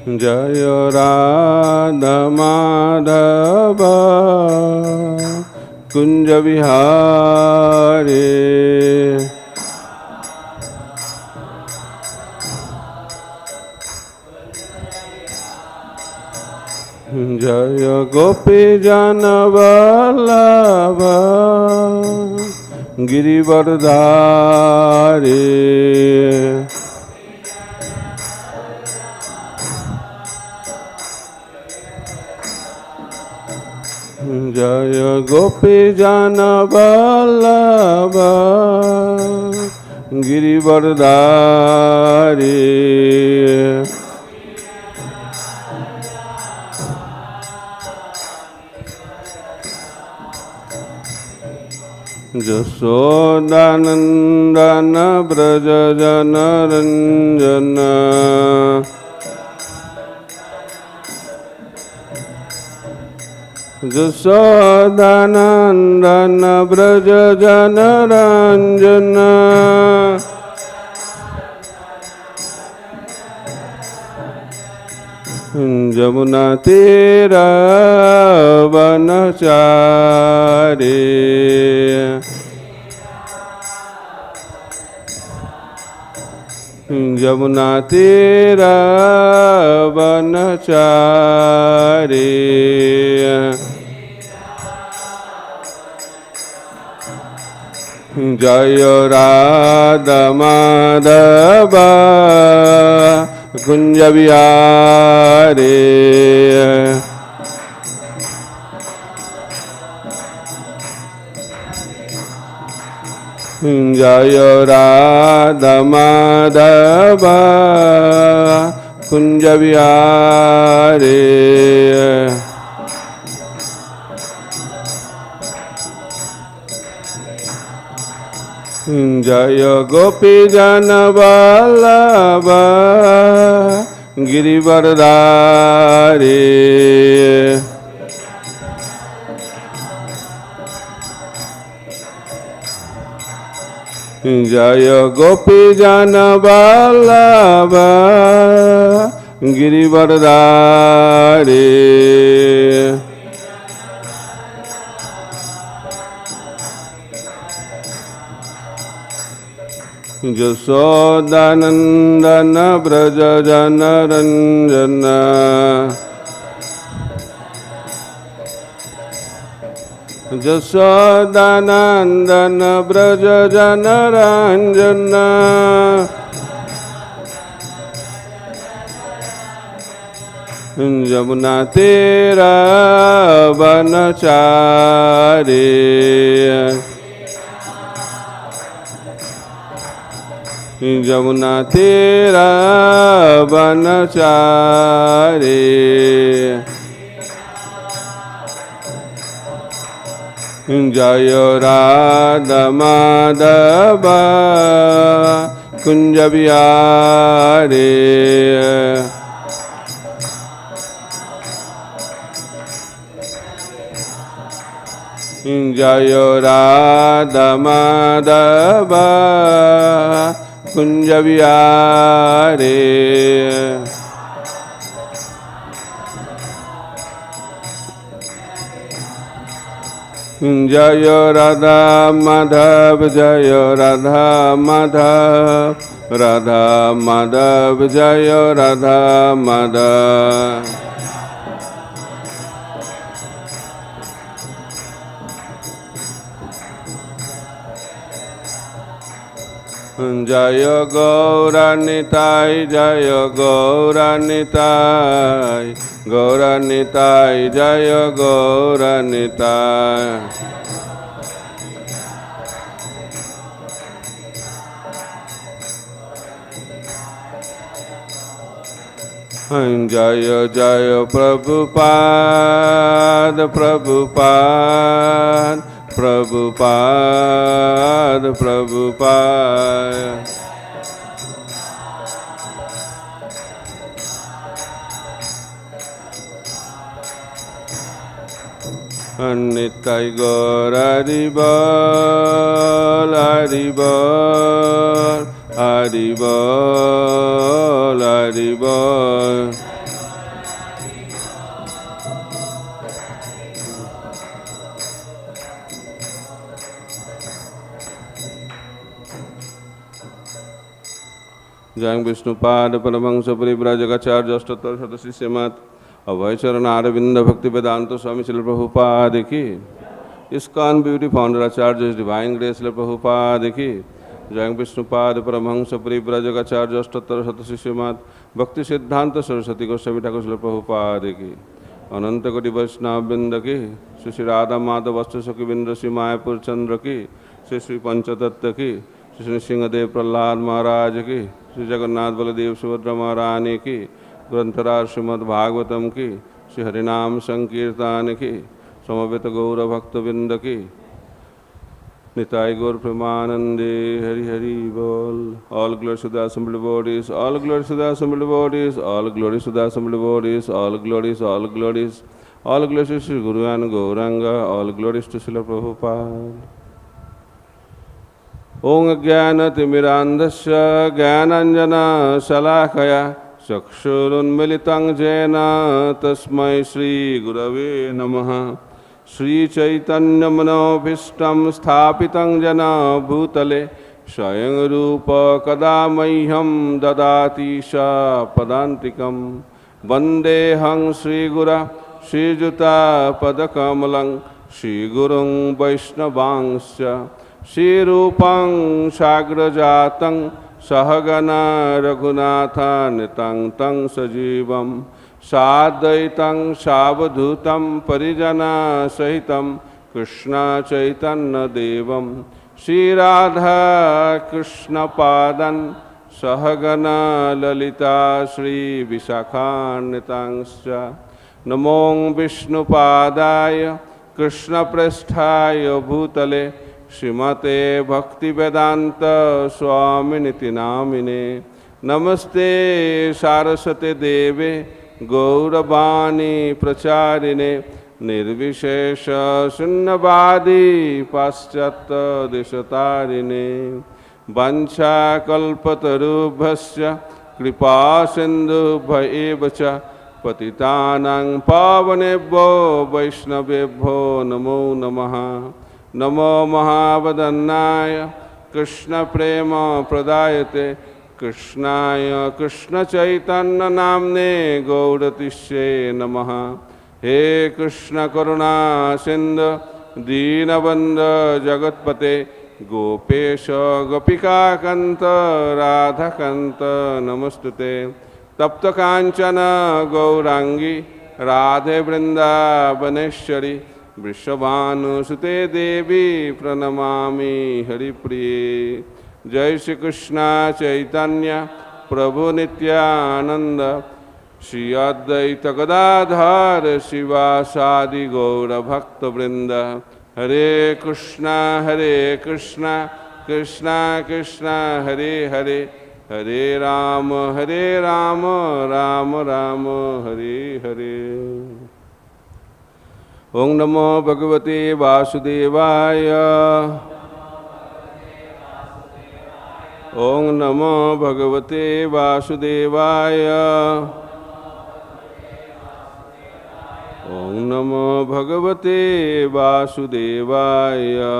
Jaya Radha Madhava Kunja Vihari Jaya Gopi Jana Vallabha Girivardhari Jaya Gopi Jana Vallabha Girivardhari Jasodanandana Braja Jana Ranjana Jasodanandana Braja Jana Ranjana Jamuna Tira Vanachari Jamuna Tira Vanachari Jaya Radha Madhava Kunja Vihari Jaya Radha Madhava Kunja Vihari Jaya Gopi Jana Vallabha Girivardhari Jaya Gopi Jana Vallabha Girivardhari Jasodanandana Braja Jana Ranjana Jasodanandana Braja Jana Ranjana Jamuna Tira Vanachari Jamuna Tira Vanachari Jaya Radha Madhava Kunja Vihari Jaya Radha Madhava Kunja Vihari Jaya Radha Madhav Jaya Radha Madhav Radha Madhav Jaya Radha Madhav Jaya Gauranitai Jaya Gauranitai Gauranitai Jaya Gauranitai Jaya Jaya Prabhupada Prabhupada Prabhupada Prabhupada Nitai Gaur Haribol Haribol Haribol Haribol जय विष्णुपाद परमहंस परिव्राजकाचार्य अष्टोत्तर शतशिष्यमत अभय चरण अरविंद भक्ति वेदांत स्वामी श्री प्रभुपाद की। ISKCON beauty founder आचार्य divine grace Shri Prabhupada की। जय विष्णुपाद परमहंस परिव्राजकाचार्य अष्टोत्तर शतशिष्यमत भक्ति सिद्धांत सरस्वती गोस्वामी ठाकुर श्री प्रभुपाद की। अनंत कोटि वैष्णव वृंद की। श्री श्री राधा माधव वस्तु सखी बिंद श्री मायापुर चंद्र की। श्री श्री पंचतत्व की। श्री श्री सिंहदेव प्रहलाद महाराज की। श्री जगन्नाथ बलदेव सुभद्रा महारानी की। ग्रंथराज श्रीमद् भागवतम की। श्री हरिनाम संकीर्तन की। समवेत गौर भक्तवृंद की। निताय गौर प्रेमानंदे हरि हरि बोल। All glory to the assembled bodies, all glory to the assembled bodies, all glory to the assembled bodies, all glories, all glories, all glories to Sri Guru and Gauranga, all glories to Srila Prabhupada. Om Jnana-timirandhasya Jnananjana Salakaya Chakshurunmilitam Jena Tasmai Shri Gurave Namaha. Shri Chaitanya Manobhishtam Sthapitam Jana Bhutale Swayam Rupa Kadamahyam Dadati Sha Padantikam Vandeham Shri Gura Shri Juta Padakamalang Shri Gurung Vaishnavangscha Shri Rupam Sagrajatang Sahagana Raghunatha Nitang Tang Sajivam Sadaitam Savadhutam Parijana Sahitam Krishna Chaitanya Devam Shri Radha Krishna Padan Sahagana Lalita Shri Visakhanitangscha Namo Vishnu Padaya Krishna Prasthaya Bhutale Srimate Bhakti Vedanta Swami Niti Namine Namaste Saraswate Deve Gauravani Pracharine Nirvishesha Sunnavadi Paschata Deshatarine Vancha Kalpatarubhasya Kripa Sindhu Bhaevacha Patitanang Pavanebho Vaishnavebho Namo Namaha. Namo Mahavadannaya Krishna Prema Pradayate Krishnaya Krishna Chaitanya Namne Gaudatishe Namaha. He Krishna Karuna Sindhu Deenabandha Jagatpate Gopesha Gopika Kanta Radha Kanta Namastute Tapta Kanchana Gaurangi Radhe Vrindavaneshwari Vrishabhanu Sute Devi Pranamami Haripriye. Jai Shri Krishna Chaitanya Prabhu Nityananda Shri Advaita Gadadhar Sivasadi Gaura Bhakta Vrinda. Hare Krishna Krishna Krishna Hare Hare, Hare Rama Rama Rama Hare Hare. Om Namo Bhagavate Vasudevaya. Om Namo Bhagavate Vasudevaya. Om Namo Bhagavate Vasudevaya.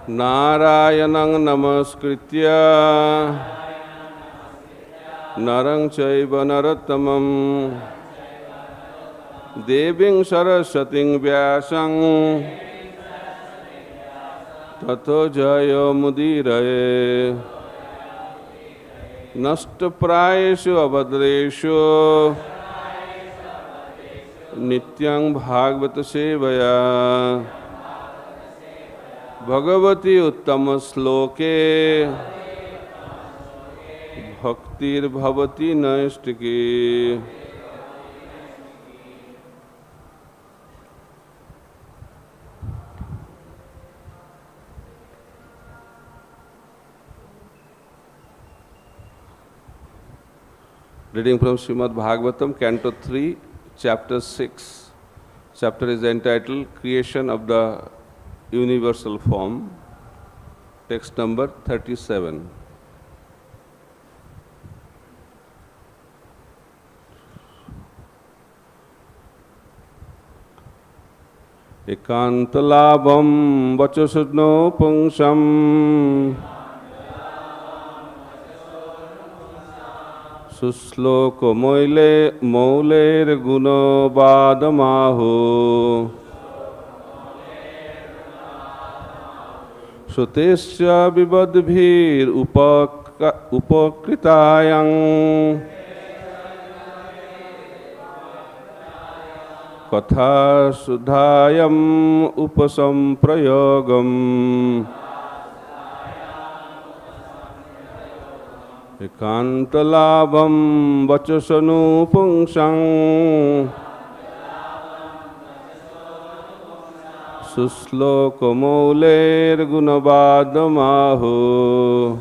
Narayanang Namaskritya Narang Chaiva Narottamam Deving Saraswating Vyasang Tato Jayo Mudiraye Nashtaprayeshu Abhadreshu Nityang Bhagavata Sevaya Bhagavati Uttama Sloke Bhaktir Bhavati Naistiki. Reading from Srimad Bhagavatam, Canto 3, Chapter 6. Chapter is entitled Creation of the Universal Form. Text number 37. eka-anta-lābhaṁ vacaso puṁsāṁ suśloka-mauler guṇa-vādam āhuḥ śruteś vidvadbhir upākṛtāyāṁ kathā-sudhāyām upasamprayogam ekānta-lābhaṁ vacaso puṁsāṁ suśloka-mauler guṇa-vādam āhuḥ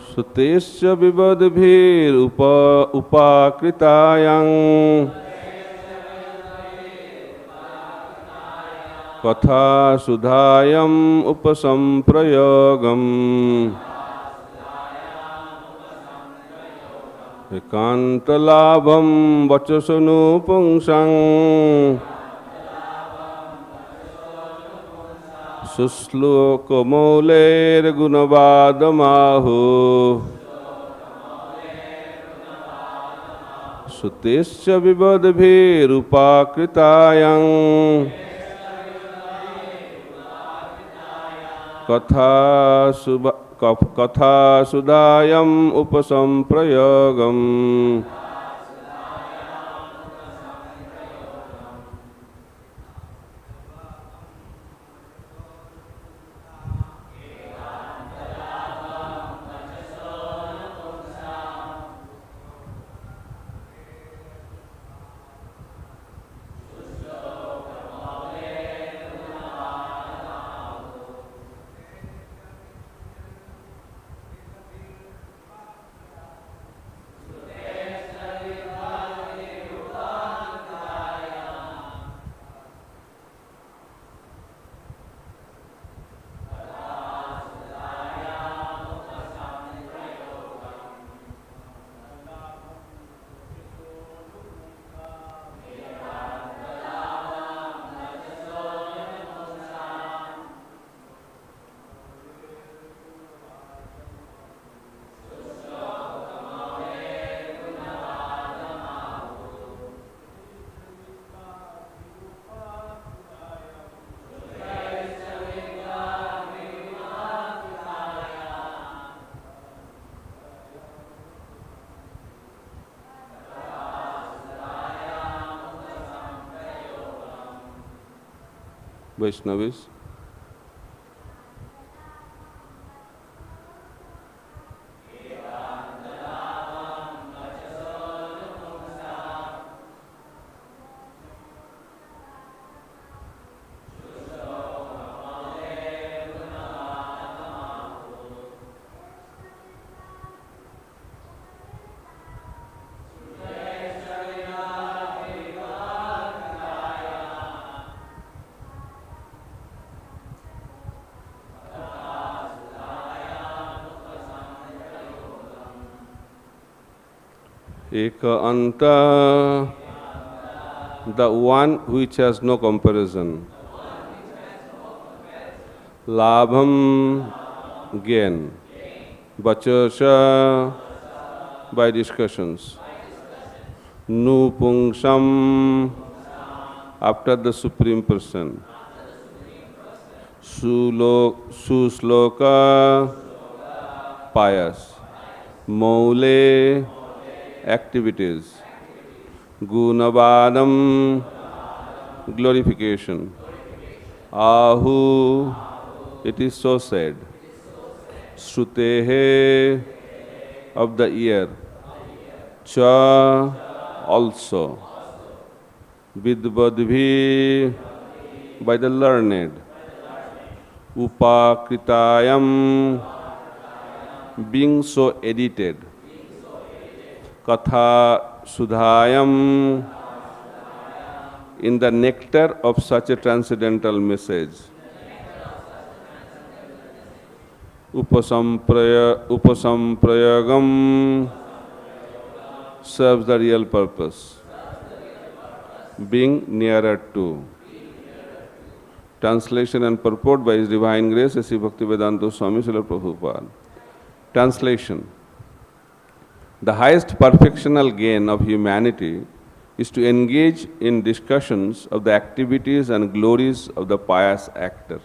śruteś vidvadbhir upākṛtāyāṁ kathā-sudhāyām upasamprayogam ekānta-lābhaṁ vacaso puṁsāṁ suśloka-mauler guṇa-vādam āhuḥ śruteś vidvadbhir upākṛtāyāṁ kathā-sudhāyām upasamprayogam Vaishnavis. Eka-anta, the one which has no comparison. Lābham, gain. Vacasaḥ, by discussions. Nu puṁsāṁ, after the Supreme Person. Suśloka, pious. Mauleḥ, activities. Guṇa-vādam, glorification. Āhuḥ, it is so said. śruteḥ, of the ear. Cha, also. Vidvadbhir, by the learned. Upākṛtāyāṁ, being so edited. kathā-sudhāyām, in the nectar of such a transcendental message. Upasamprayogam serves the real purpose, being nearer to. Translation and purport by His Divine Grace, Sri Bhaktivedanta Swami Srila Prabhupada. Translation. The highest perfectional gain of humanity is to engage in discussions of the activities and glories of the pious actor.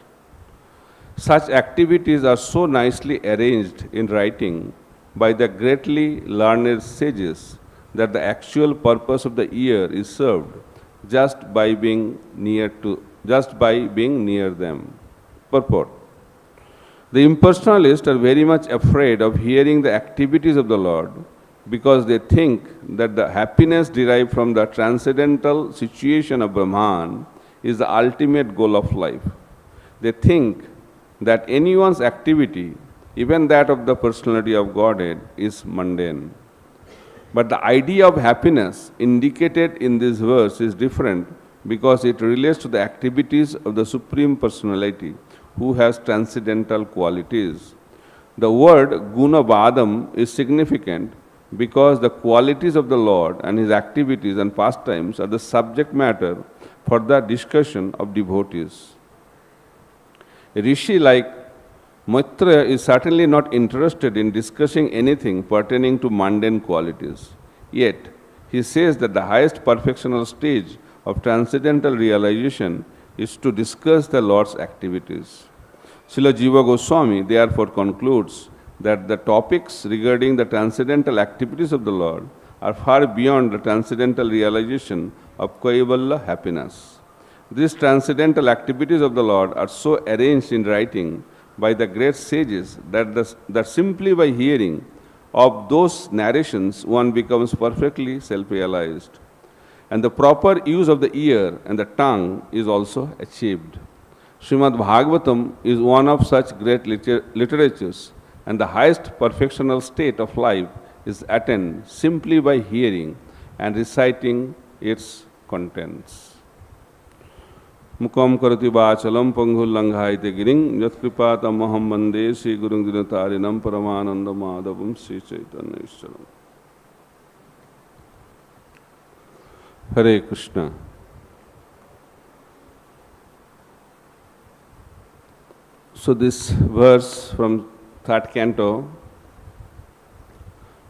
Such activities are so nicely arranged in writing by the greatly learned sages that the actual purpose of the year is served just by being near them. Purport. The impersonalists are very much afraid of hearing the activities of the Lord because they think that the happiness derived from the transcendental situation of Brahman is the ultimate goal of life. They think that anyone's activity, even that of the personality of Godhead, is mundane. But the idea of happiness indicated in this verse is different because it relates to the activities of the Supreme Personality, who has transcendental qualities. The word guṇa-vādam is significant because the qualities of the Lord and His activities and pastimes are the subject matter for the discussion of devotees. A rishi like Maitreya is certainly not interested in discussing anything pertaining to mundane qualities. Yet, he says that the highest perfectional stage of transcendental realization is to discuss the Lord's activities. Srila Jiva Goswami therefore concludes that the topics regarding the transcendental activities of the Lord are far beyond the transcendental realization of Kaivalya happiness. These transcendental activities of the Lord are so arranged in writing by the great sages that simply by hearing of those narrations one becomes perfectly self-realized. And the proper use of the ear and the tongue is also achieved. Srimad Bhagavatam is one of such great literatures, and the highest perfectional state of life is attained simply by hearing and reciting its contents. Mukam karati vachalam panghul langhaite giring yat maham bande Sri Gurung Dinatarinam Paramananda Madhavam Sri Chaitanya Ishwaram. Hare Krishna. So this verse from third canto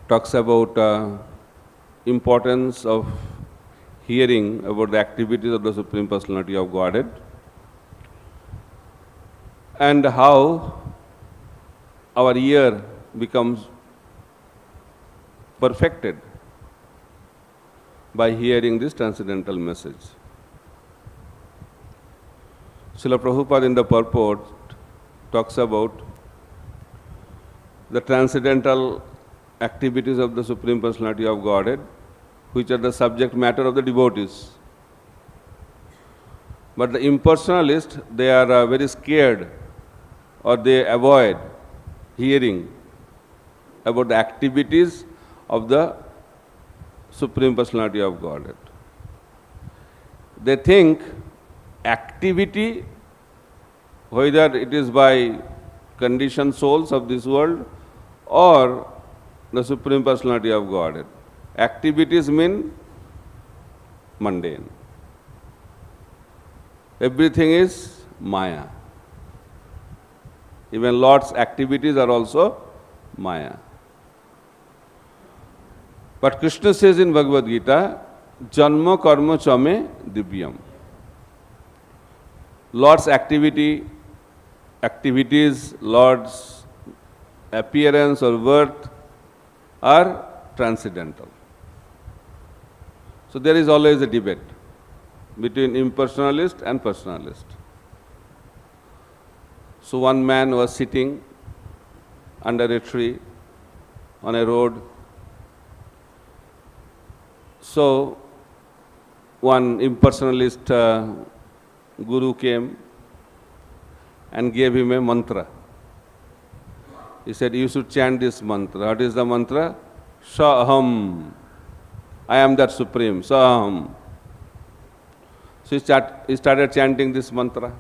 talks about importance of hearing about the activities of the Supreme Personality of Godhead and how our ear becomes perfected by hearing this transcendental message. Srila Prabhupada in the purport talks about the transcendental activities of the Supreme Personality of Godhead, which are the subject matter of the devotees. But the impersonalists, they are very scared or they avoid hearing about the activities of the Supreme Personality of Godhead. They think activity, whether it is by conditioned souls of this world or the Supreme Personality of Godhead. Activities mean mundane. Everything is Maya. Even Lord's activities are also Maya. But Krishna says in Bhagavad Gita, Janma karma chame divyam. Lord's activities, Lord's appearance or worth are transcendental. So there is always a debate between impersonalist and personalist. So one man was sitting under a tree on a road. So one impersonalist guru came and gave him a mantra. He said, you should chant this mantra. What is the mantra? Saham. I am that Supreme. Saham. So he started chanting this mantra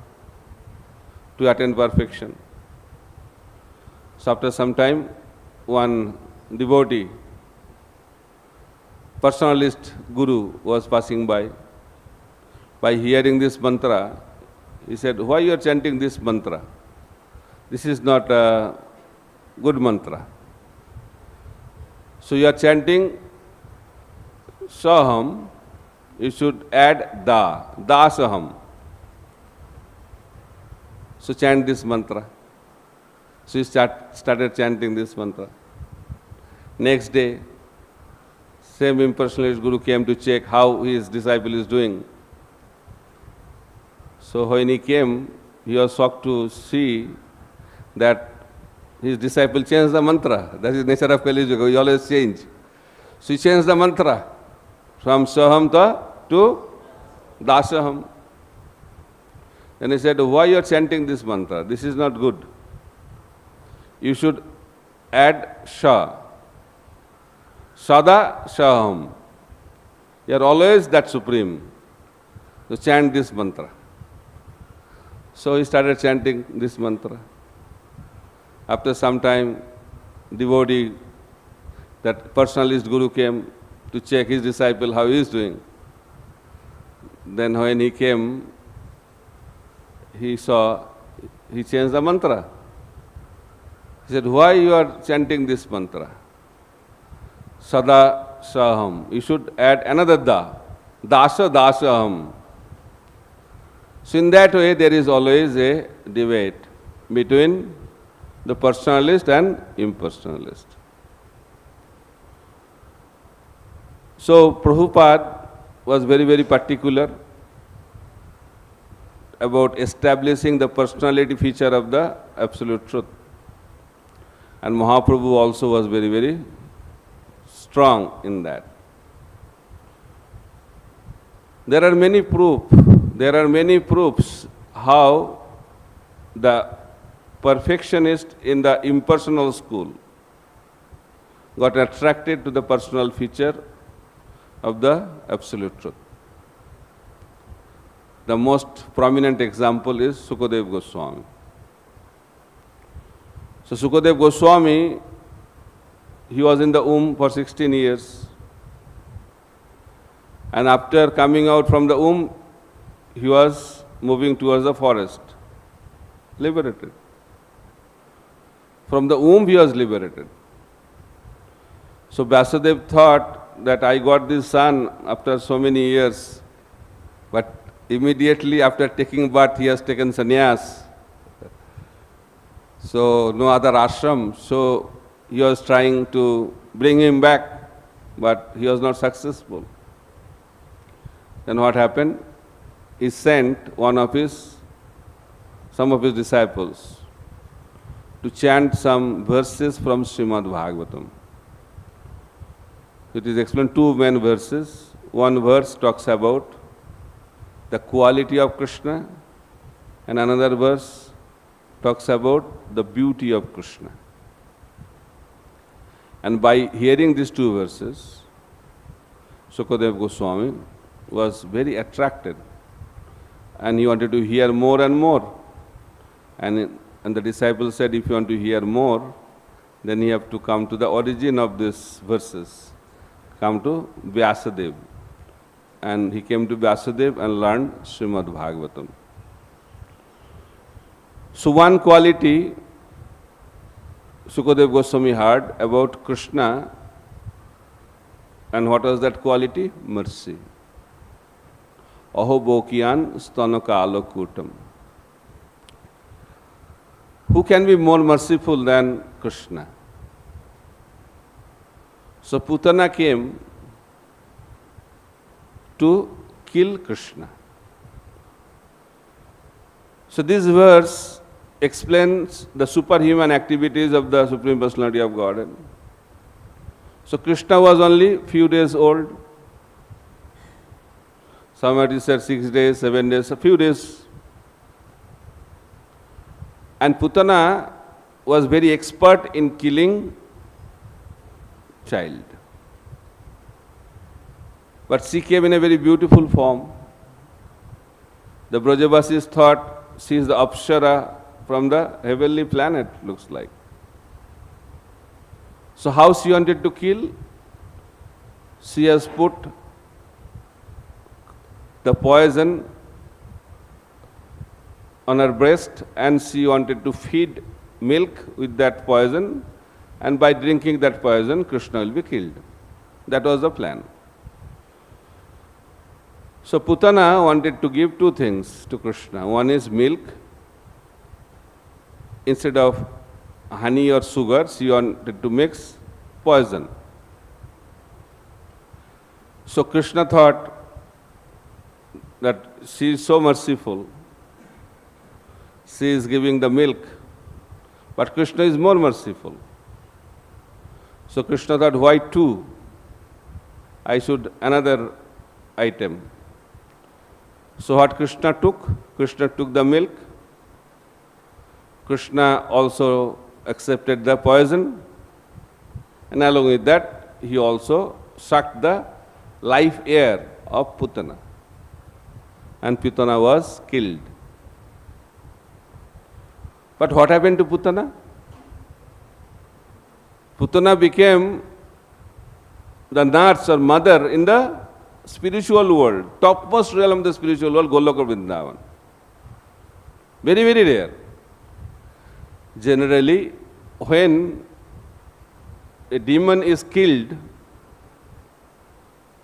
to attain perfection. So after some time, one devotee, personalist guru was passing by. By hearing this mantra, he said, why you are chanting this mantra? This is not a good mantra. So you are chanting saham, you should add dasaham. So chant this mantra. So he started chanting this mantra. Next day, same impersonalist guru came to check how his disciple is doing. So when he came, he was shocked to see that his disciple changed the mantra. That is nature of Kali Yuga. We always change. So he changed the mantra from saham to dasaham. Then he said, why you are chanting this mantra? This is not good. You should add sha. Sada shaham. You are always that supreme. So chant this mantra. So he started chanting this mantra. After some time, devotee, that personalist guru came to check his disciple how he is doing. Then when he came, he saw, he changed the mantra. He said, why you are chanting this mantra? Sada saham. You should add another dasaham. So in that way, there is always a debate between the personalist and impersonalist. So Prabhupada was very, very particular about establishing the personality feature of the absolute truth. And Mahaprabhu also was very, very strong in that. There are many proofs how the perfectionist in the impersonal school got attracted to the personal feature of the absolute truth. The most prominent example is Sukadeva Goswami. So Sukadeva Goswami, he was in the womb for 16 years. And after coming out from the womb, he was moving towards the forest, liberated. From the womb, he was liberated. So Vyasadeva thought that I got this son after so many years, but immediately after taking birth, he has taken sannyas. So no other ashram. So he was trying to bring him back, but he was not successful. Then what happened? He sent some of his disciples to chant some verses from Srimad Bhagavatam. It is explained two main verses. One verse talks about the quality of Krishna, and another verse talks about the beauty of Krishna. And by hearing these two verses, Sukadeva Goswami was very attracted, and he wanted to hear more and more. And the disciple said, if you want to hear more, then you have to come to the origin of these verses. Come to Vyasadeva. And he came to Vyasadeva and learned Srimad Bhagavatam. So one quality Sukadeva Goswami heard about Krishna, and what was that quality? Mercy. Aho bokyan stanaka-alokutam. Who can be more merciful than Krishna? So Putana came to kill Krishna. So this verse explains the superhuman activities of the Supreme Personality of Godhead. So Krishna was only few days old. Somebody said 6 days, 7 days, a few days. And Putana was very expert in killing child. But she came in a very beautiful form. The Brajavasis thought she is the Apsara from the heavenly planet, looks like. So how she wanted to kill? She has put the poison on her breast, and she wanted to feed milk with that poison and by drinking that poison, Krishna will be killed. That was the plan. So Putana wanted to give two things to Krishna. One is milk. Instead of honey or sugar, she wanted to mix poison. So Krishna thought that she is so merciful. She is giving the milk, but Krishna is more merciful. So Krishna thought, why two? I should another item. So what Krishna took? Krishna took the milk. Krishna also accepted the poison. And along with that, he also sucked the life air of Putana. And Putana was killed. But what happened to Putana? Putana became the nurse or mother in the spiritual world, topmost realm of the spiritual world, Goloka Vrindavan. Very, very rare. Generally, when a demon is killed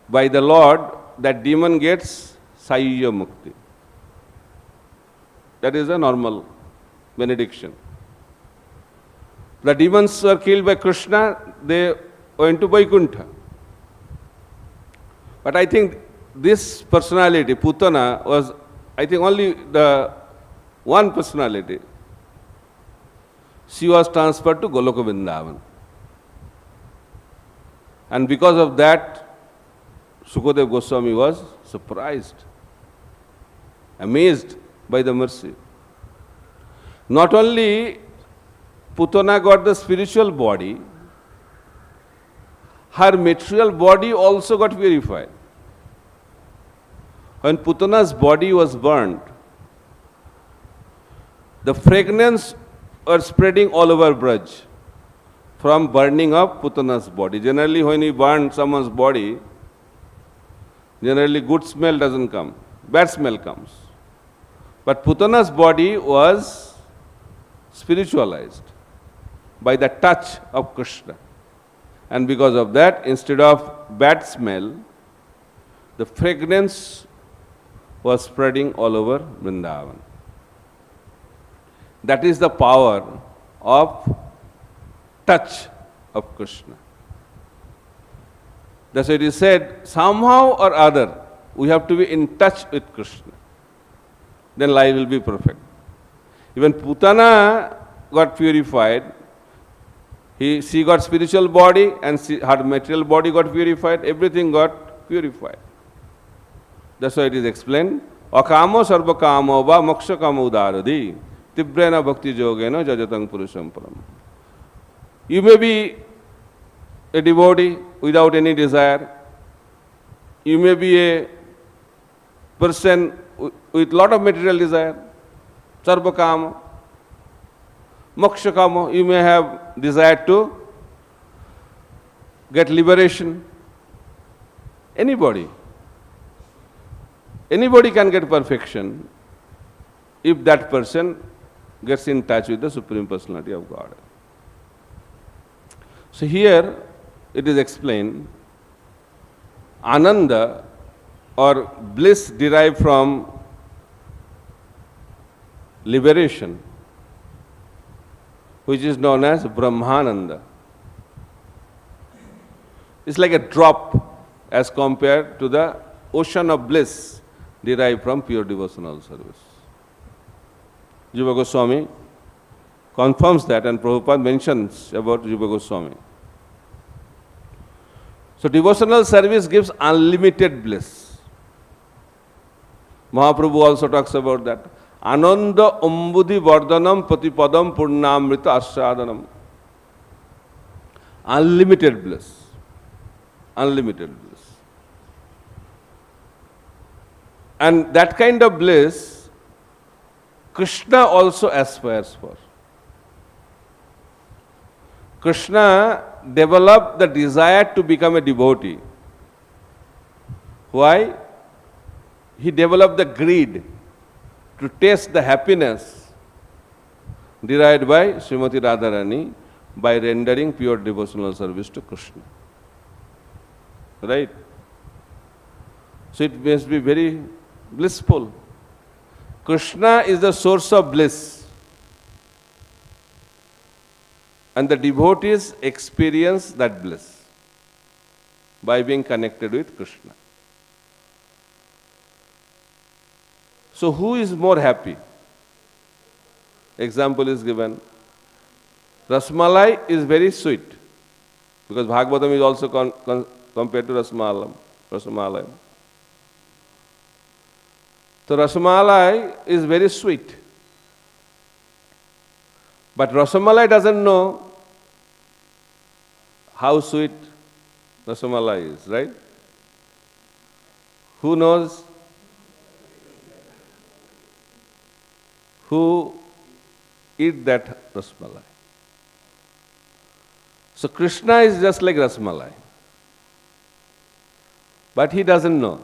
by the Lord, that demon gets Sayya Mukti. That is a normal benediction. The demons were killed by Krishna, they went to Vaikuntha. But I think this personality, Putana, was, I think, only the one personality. She was transferred to Goloka Vrindavan. And because of that, Sukadeva Goswami was surprised, amazed by the mercy. Not only Putana got the spiritual body, her material body also got purified. When Putana's body was burned, the fragrance were spreading all over Braj from burning of Putana's body. Generally, when you burn someone's body, generally good smell doesn't come, bad smell comes. But Putana's body was spiritualized by the touch of Krishna. And because of that, instead of bad smell, the fragrance was spreading all over Vrindavan. That is the power of touch of Krishna. That's why it is said, somehow or other, we have to be in touch with Krishna. Then life will be perfect. Even Putana got purified. She got spiritual body and her material body got purified. Everything got purified. That's why it is explained, akamo sarva kamo va moksha kamo udaradi tibrena bhakti yogena jajatang puruṣam param. You may be a devotee without any desire. You may be a person with lot of material desire, sarva kamo. Moksha kamo, you may have desire to get liberation. Anybody can get perfection if that person gets in touch with the Supreme Personality of God. So here it is explained, Ananda or bliss derived from liberation, which is known as Brahmananda. It's like a drop as compared to the ocean of bliss derived from pure devotional service. Jiva Goswami confirms that, and Prabhupada mentions about Jiva Goswami. So devotional service gives unlimited bliss. Mahaprabhu also talks about that. Ananda umbudhi vardhanam patipadam purnamrita asyadanam. Unlimited bliss. Unlimited bliss. And that kind of bliss, Krishna also aspires for. Krishna developed the desire to become a devotee. Why? He developed the greed to taste the happiness derived by Srimati Radharani by rendering pure devotional service to Krishna. Right? So it must be very blissful. Krishna is the source of bliss. And the devotees experience that bliss by being connected with Krishna. So who is more happy? Example is given. Rasmalai is very sweet, because Bhagavatam is also compared to Rasmalai. So Rasmalai is very sweet. But Rasmalai doesn't know how sweet Rasmalai is, right? Who knows? Who eat that Rasmalai? So Krishna is just like Rasmalai. But he doesn't know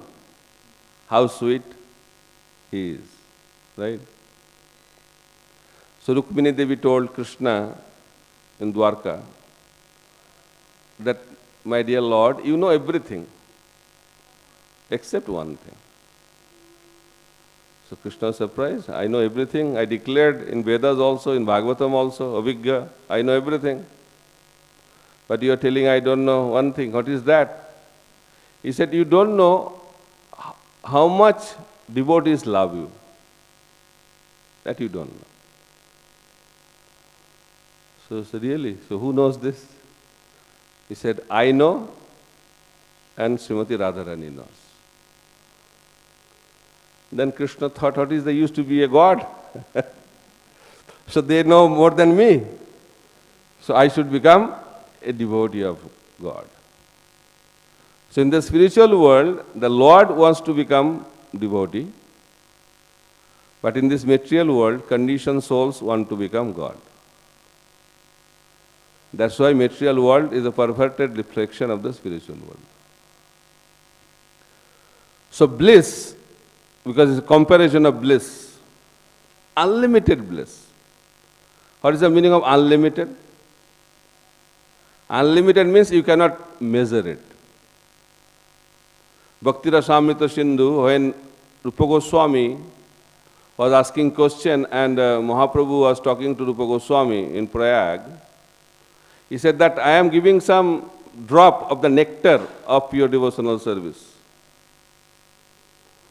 how sweet he is, right? So Rukmini Devi told Krishna in Dwarka that, my dear Lord, you know everything except one thing. So Krishna was surprised. I know everything. I declared in Vedas also, in Bhagavatam also, Avijja, I know everything. But you are telling I don't know one thing. What is that? He said, you don't know how much devotees love you. That you don't know. So really, so who knows this? He said, I know, and Srimati Radharani knows. Then Krishna thought, what is the use to be a god? So they know more than me. So I should become a devotee of God. So in the spiritual world, the Lord wants to become devotee. But in this material world, conditioned souls want to become God. That's why material world is a perverted reflection of the spiritual world. So bliss, because it's a comparison of bliss, unlimited bliss. What is the meaning of unlimited? Unlimited means you cannot measure it. Bhakti Rasamrita Sindhu, when Rupa Goswami was asking question and Mahaprabhu was talking to Rupa Goswami in Prayag, he said that I am giving some drop of the nectar of pure devotional service.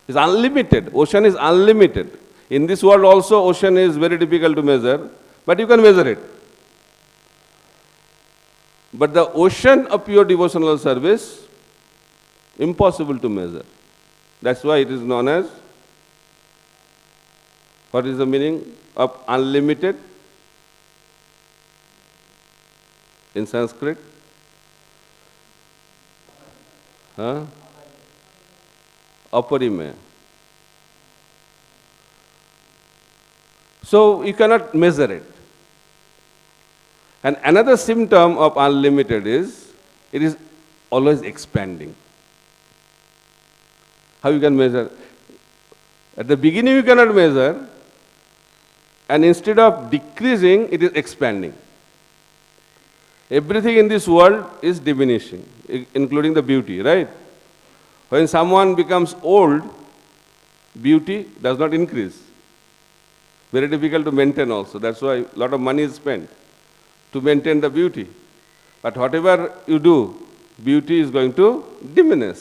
It's unlimited. Ocean is unlimited. In this world also, ocean is very difficult to measure, but you can measure it. But the ocean of pure devotional service, impossible to measure. That's why it is known as, what is the meaning of unlimited in Sanskrit? Aparimaya. So you cannot measure it. And another symptom of unlimited is, it is always expanding. How you can measure? At the beginning you cannot measure, and instead of decreasing, it is expanding. Everything in this world is diminishing, including the beauty, right? When someone becomes old, beauty does not increase. Very difficult to maintain also. That's why a lot of money is spent to maintain the beauty. But whatever you do, beauty is going to diminish.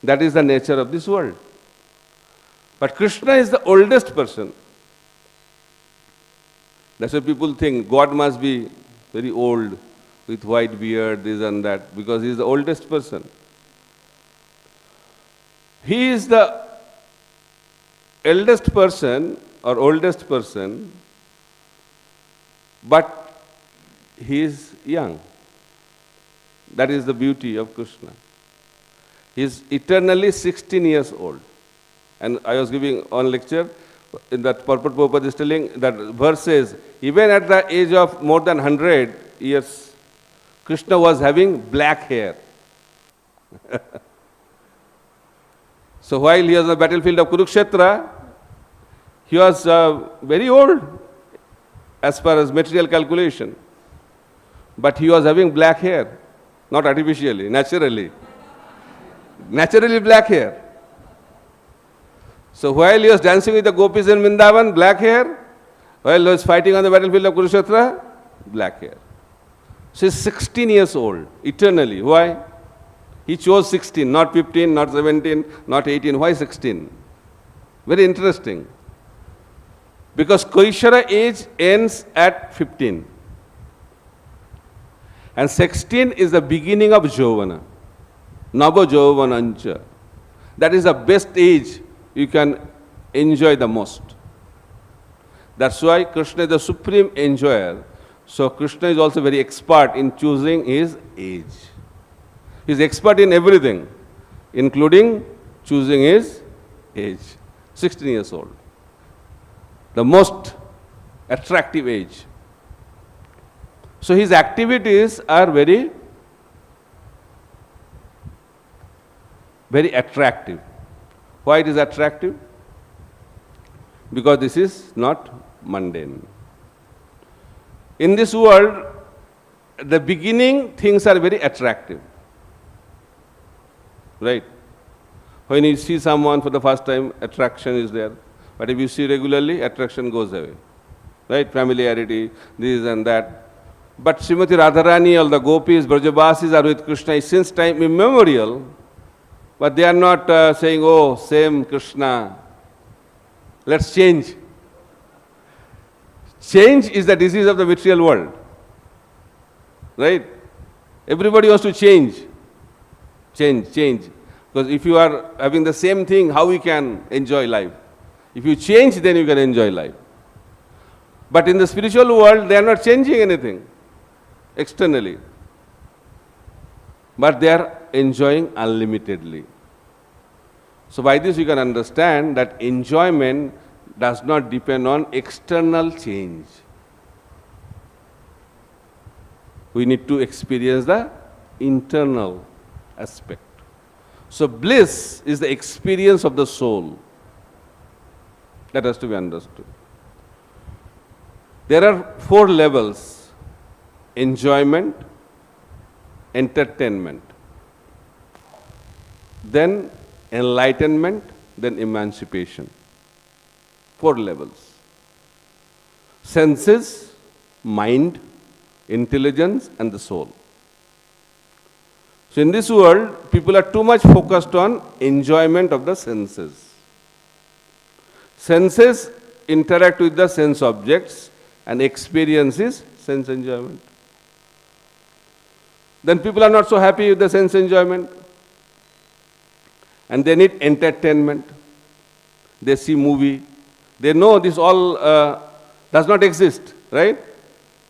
That is the nature of this world. But Krishna is the oldest person. That's why people think God must be very old, with white beard, this and that, because he is the oldest person. He is the eldest person or oldest person, but he is young. That is the beauty of Krishna. He is eternally 16 years old. And I was giving one lecture, in that purport Prabhupada is telling, that verse says, even at the age of more than 100 years, Krishna was having black hair. So while he was on the battlefield of Kurukshetra, he was very old as far as material calculation. But he was having black hair, not artificially, naturally. Naturally black hair. So while he was dancing with the gopis in Vrindavan, black hair. While he was fighting on the battlefield of Kurukshetra, black hair. So he's 16 years old, eternally. Why? He chose 16, not 15, not 17, not 18. Why 16? Very interesting. Because Kaishara age ends at 15. And 16 is the beginning of Jovana. Nava Jovanancha. That is the best age you can enjoy the most. That's why Krishna is the supreme enjoyer. So Krishna is also very expert in choosing his age. He is expert in everything, including choosing his age. 16 years old. The most attractive age. So his activities are very, very attractive. Why it is attractive? Because this is not mundane. In this world, the beginning things are very attractive. Right? When you see someone for the first time, attraction is there. But if you see regularly, attraction goes away. Right? Familiarity, this and that. But Srimati Radharani, all the gopis, Brajabasis are with Krishna since time immemorial. But they are not saying, oh, same Krishna. Let's change. Change is the disease of the material world. Right? Everybody wants to change. Change. Because if you are having the same thing, how we can enjoy life? If you change, then you can enjoy life. But in the spiritual world, they are not changing anything externally. But they are enjoying unlimitedly. So by this you can understand that enjoyment does not depend on external change. We need to experience the internal aspect. So bliss is the experience of the soul. That has to be understood. There are 4 levels: enjoyment, entertainment, then enlightenment, then emancipation. 4 levels. Senses, mind, intelligence, and the soul. So in this world, people are too much focused on enjoyment of the senses. Senses interact with the sense objects and experiences sense enjoyment. Then people are not so happy with the sense enjoyment. And they need entertainment. They see movie. They know this all does not exist, right?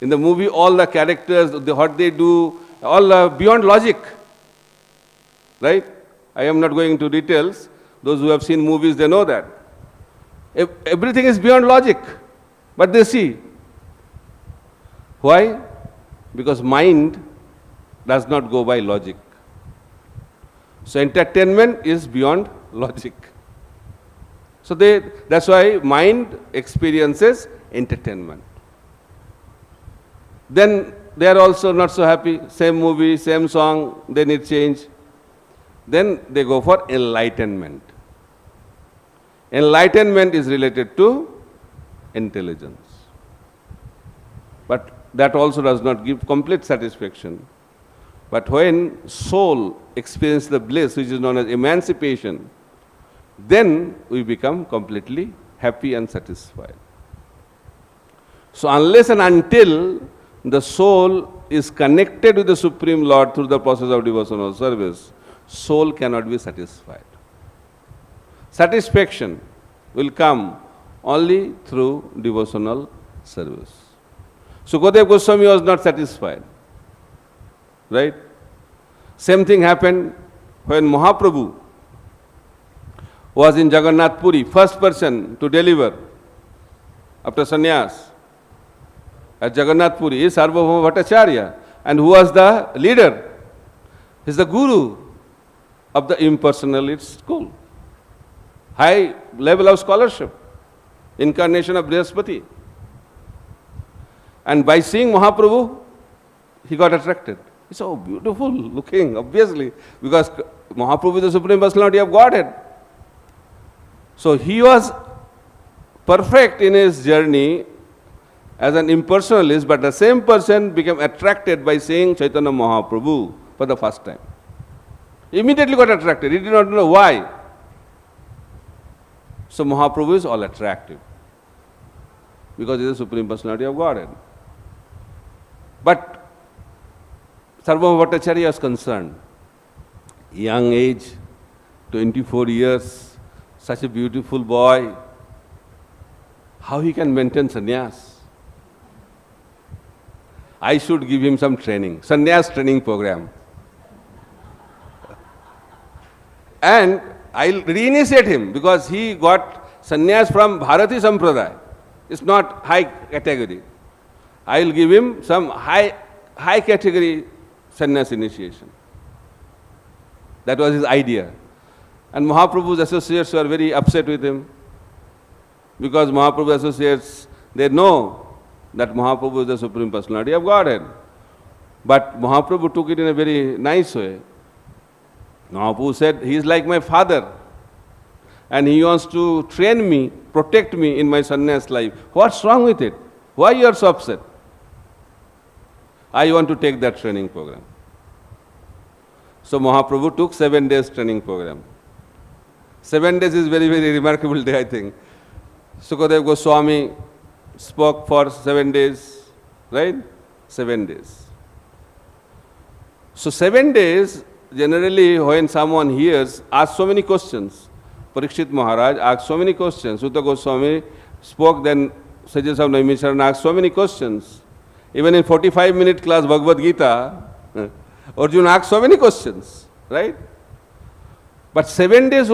In the movie, all the characters, what they do, all beyond logic, right? I am not going into details. Those who have seen movies, they know that. Everything is beyond logic, but they see. Why? Because mind does not go by logic. So entertainment is beyond logic. So that's why mind experiences entertainment. Then they are also not so happy. Same movie, same song, they need change. Then they go for enlightenment. Enlightenment is related to intelligence. But that also does not give complete satisfaction. But when soul experiences the bliss, which is known as emancipation, then we become completely happy and satisfied. So unless and until the soul is connected with the Supreme Lord through the process of devotional service, soul cannot be satisfied. Satisfaction will come only through devotional service. Sukadeva Goswami was not satisfied. Right? Same thing happened when Mahaprabhu was in Jagannath Puri, first person to deliver after sannyas at Jagannath Puri is Sarvabhauma Bhattacharya. And who was the leader? He is the guru of the impersonalist school. High level of scholarship, incarnation of Brihaspati. And by seeing Mahaprabhu, he got attracted. He's so beautiful looking, obviously, because Mahaprabhu is the Supreme Personality of Godhead. So he was perfect in his journey as an impersonalist, but the same person became attracted by seeing Chaitanya Mahaprabhu for the first time. Immediately got attracted. He did not know why. So Mahaprabhu is all attractive because he is the Supreme Personality of Godhead. But Sarvabhauma Bhattacharya is concerned. Young age, 24 years, such a beautiful boy. How he can maintain sannyas? I should give him some training, sannyas training program. And I'll reinitiate him because he got sannyas from Bharati Sampradaya. It's not high category. I'll give him some high category sannyas initiation. That was his idea. And Mahaprabhu's associates were very upset with him because Mahaprabhu's associates, they know that Mahaprabhu is the Supreme Personality of Godhead. But Mahaprabhu took it in a very nice way. Mahaprabhu said, he is like my father and he wants to train me, protect me in my sannyas life. What's wrong with it? Why you are so upset? I want to take that training program. So Mahaprabhu took 7 days training program. 7 days is very, very remarkable day, I think. Sukadeva Goswami spoke for 7 days, right? 7 days. So 7 days, generally when someone hears, asks so many questions. Parikshit Maharaj asked so many questions. Sutta Goswami spoke, then Sajas of Naimisharan asked so many questions. Even in 45-minute class Bhagavad Gita, Arjuna asked so many questions, right? But 7 days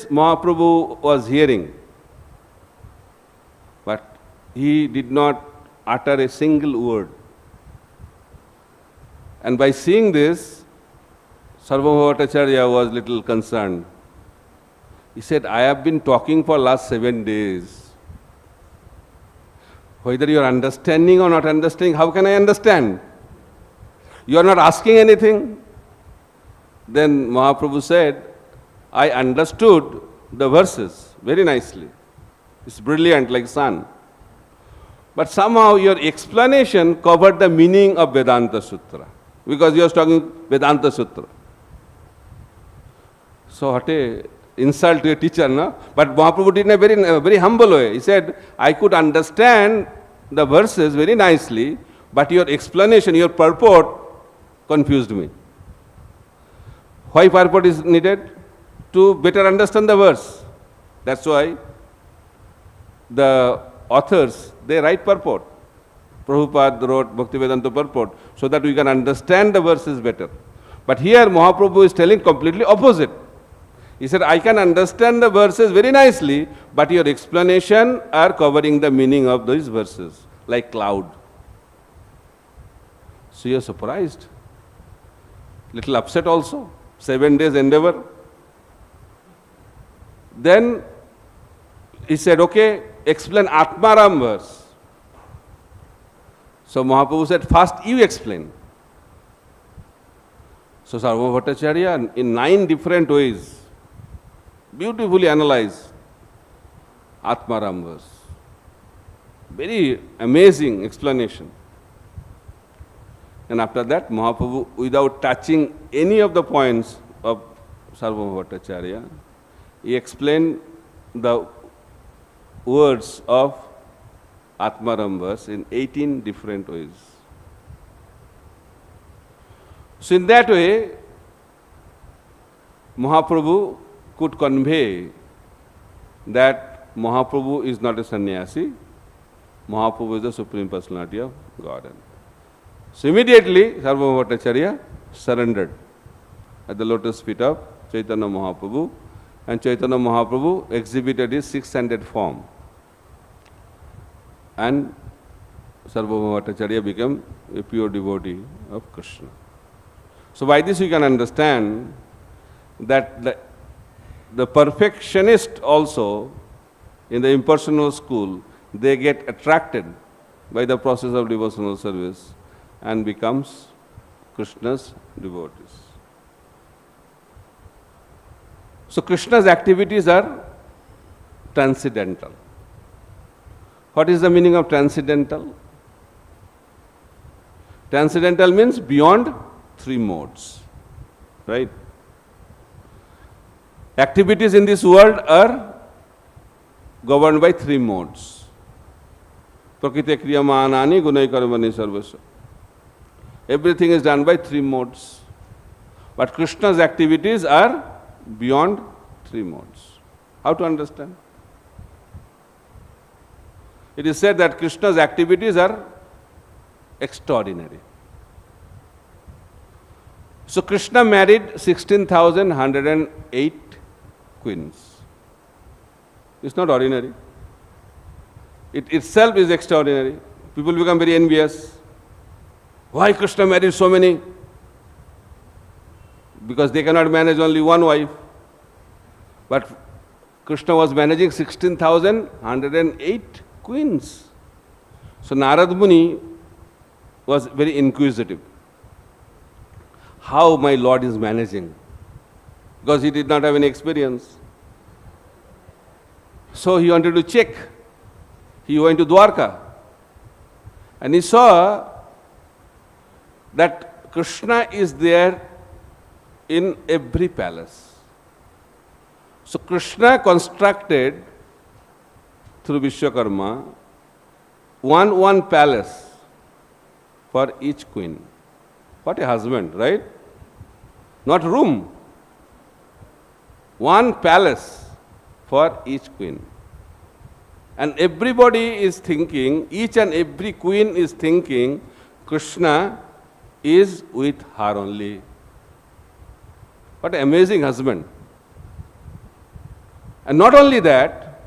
Mahaprabhu was hearing. But he did not utter a single word. And by seeing this, Sarvabhauma Bhattacharya was little concerned. He said, I have been talking for last 7 days. Whether you are understanding or not understanding, how can I understand? You are not asking anything. Then Mahaprabhu said, I understood the verses very nicely. It's brilliant like sun. But somehow your explanation covered the meaning of Vedanta Sutra. Because you are talking Vedanta Sutra. So what a insult to a teacher, no? But Mahaprabhu did in a very humble way. He said, I could understand the verses very nicely, but your explanation, your purport confused me. Why purport is needed? To better understand the verse. That's why the authors, they write purport. Prabhupada wrote Bhaktivedanta purport so that we can understand the verses better. But here Mahaprabhu is telling completely opposite. He said, I can understand the verses very nicely, but your explanation are covering the meaning of those verses, like cloud. So you are surprised. Little upset also. 7 days endeavor. Then he said, okay, explain Atmaram verse. So Mahaprabhu said, first you explain. So Sarvabhauma Bhattacharya in 9 different ways beautifully analyzed Atmaram verse. Very amazing explanation. And after that, Mahaprabhu, without touching any of the points of Sarvabhauma Bhattacharya, he explained the words of Atmaram verse in 18 different ways. So in that way, Mahaprabhu could convey that Mahaprabhu is not a sannyasi, Mahaprabhu is the Supreme Personality of Godhead. So immediately, Sarvabhauma Bhattacharya surrendered at the lotus feet of Chaitanya Mahaprabhu, and Chaitanya Mahaprabhu exhibited his 600 form. And Sarvabhauma Bhattacharya became a pure devotee of Krishna. So by this you can understand that the perfectionist also in the impersonal school, they get attracted by the process of devotional service. and becomes Krishna's devotees. So Krishna's activities are transcendental. What is the meaning of transcendental? Transcendental means beyond three modes, right? Activities in this world are governed by three modes. Prakriti kriyamanani gunai karmani sarvasya. Everything is done by three modes. But Krishna's activities are beyond three modes. How to understand? It is said that Krishna's activities are extraordinary. So Krishna married 16,108 queens. It's not ordinary. It itself is extraordinary. People become very envious. Why Krishna married so many? Because they cannot manage only one wife. But Krishna was managing 16,108 queens. So Narad Muni was very inquisitive. How my Lord is managing? Because he did not have any experience. So he wanted to check. He went to Dwarka and he saw that Krishna is there in every palace. So Krishna constructed through Vishwakarma one palace for each queen. What a husband, right? Not room. One palace for each queen. And everybody is thinking, each and every queen is thinking, Krishna is with her only. What an amazing husband. And not only that,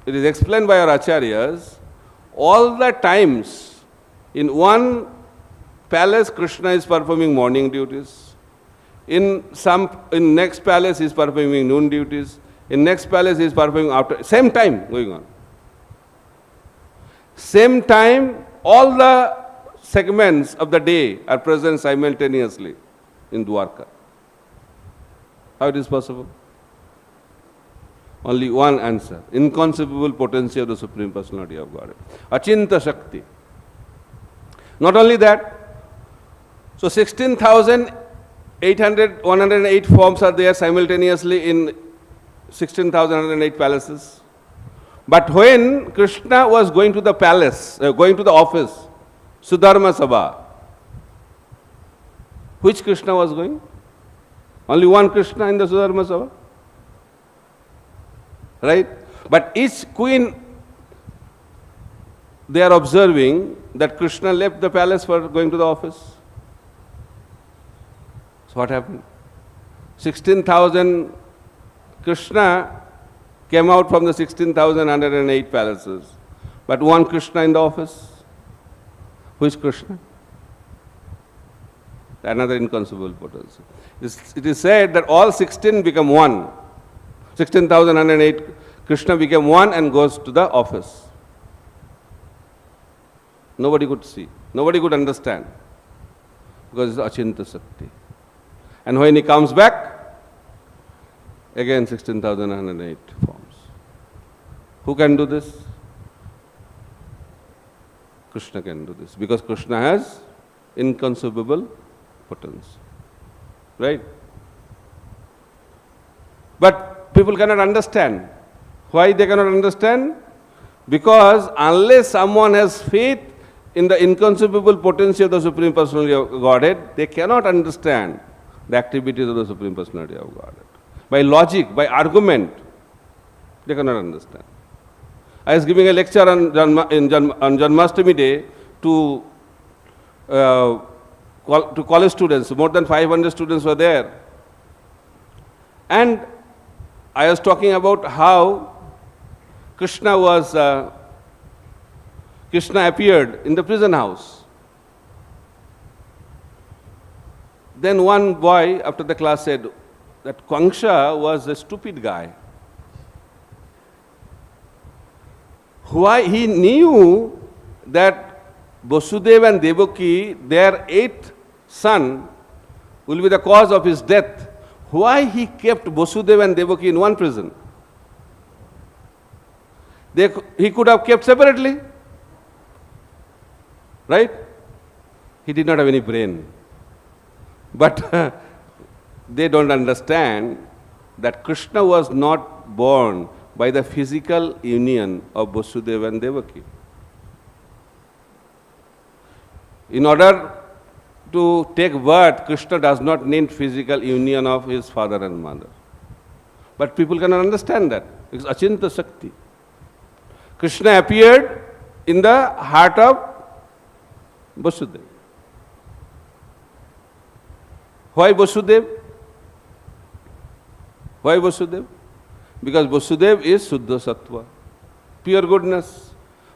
it is explained by our acharyas, all the times in one palace Krishna is performing morning duties. In next palace he is performing noon duties. In next palace he is performing after, same time going on. Same time, all the segments of the day are present simultaneously in Dwarka. How it is possible? Only one answer. Inconceivable potency of the Supreme Personality of Godhead. Achinta Shakti. Not only that, so 16,108 forms are there simultaneously in 16,108 palaces. But when Krishna was going to the palace, going to the office, Sudharma Sabha, which Krishna was going? Only one Krishna in the Sudharma Sabha. Right? But each queen, they are observing that Krishna left the palace for going to the office. So what happened? 16,000 Krishna came out from the 16,108 palaces. But one Krishna in the office. Which Krishna? Another inconceivable potency. It is said that all 16 become one. 16,108 Krishna became one and goes to the office. Nobody could see. Nobody could understand. Because it's Achinta Shakti. And when he comes back, again 16,108 forms. Who can do this? Krishna can do this. Because Krishna has inconceivable potency. Right? But people cannot understand. Why they cannot understand? Because unless someone has faith in the inconceivable potency of the Supreme Personality of Godhead, they cannot understand the activities of the Supreme Personality of Godhead. By logic, by argument, they cannot understand. I was giving a lecture on Janmashtami Day to college students. More than 500 students were there. And I was talking about how Krishna appeared in the prison house. Then one boy after the class said that Kangsha was a stupid guy. Why? He knew that Vasudeva and Devaki, their eighth son, will be the cause of his death. Why he kept Vasudeva and Devaki in one prison? He could have kept separately. Right? He did not have any brain. But they don't understand that Krishna was not born by the physical union of Vasudeva and Devaki. In order to take birth, Krishna does not need physical union of his father and mother. But people cannot understand that. It's Achinta Shakti. Krishna appeared in the heart of Vasudeva. Why Vasudeva? Why Vasudeva? Because Vasudeva is Suddha Sattva, pure goodness.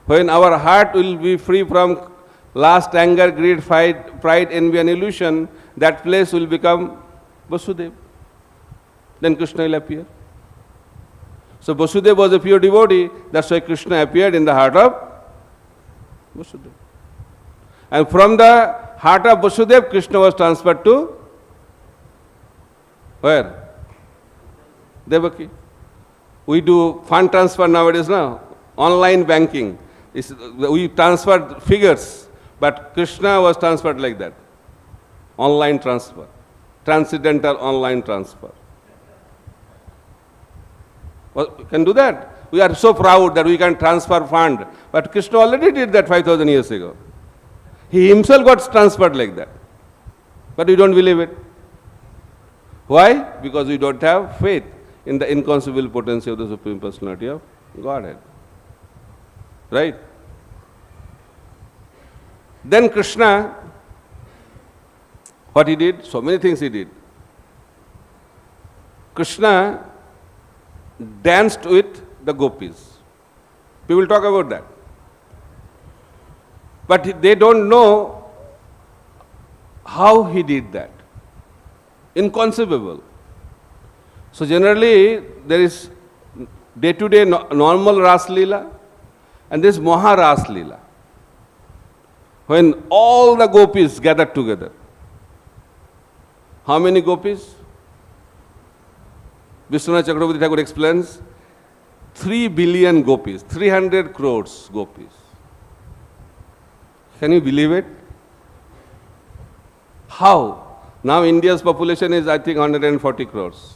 When our heart will be free from lust, anger, greed, pride, envy and illusion, that place will become Vasudeva. Then Krishna will appear. So Vasudeva was a pure devotee, that's why Krishna appeared in the heart of Vasudeva. And from the heart of Vasudeva, Krishna was transferred to where? Devaki. We do fund transfer nowadays now, online banking. We transfer figures, but Krishna was transferred like that. Online transfer, transcendental online transfer. Well, we can do that. We are so proud that we can transfer fund, but Krishna already did that 5,000 years ago. He himself got transferred like that. But we don't believe it. Why? Because we don't have faith in the inconceivable potency of the Supreme Personality of Godhead. Right? Then Krishna, what he did? So many things he did. Krishna danced with the gopis. People talk about that. But they don't know how he did that. Inconceivable. So generally there is day-to-day normal Ras Leela and this Maha Ras Leela. When all the gopis gathered together. How many gopis? Vishwanath Chakravarti Thakur explains 3 billion gopis, 300 crores gopis. Can you believe it? How? Now India's population is, I think, 140 crores.